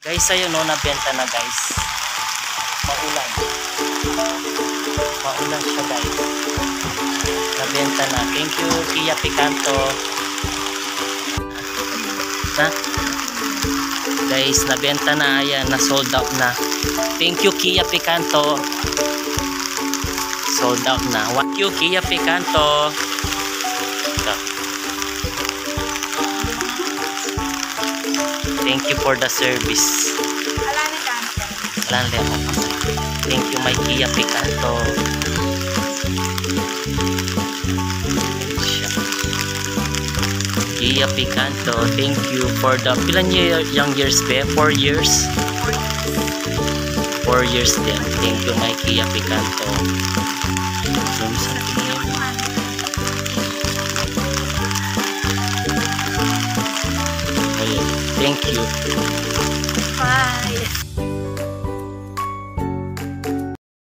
Guys, ayun no, nabenta na guys. Maulan. Maulan siya guys. Nabenta na. Thank you Kia Picanto. Na? Guys, nabenta na. Ayan, na sold out na. Thank you Kia Picanto. Sold out na. Thank you Kia Picanto. Thank you for the service. Thank you my Kia Picanto. Kia Picanto, thank you for the ilan young years ba? 4 years? 4 years din. Thank you my Kia Picanto. Thank you.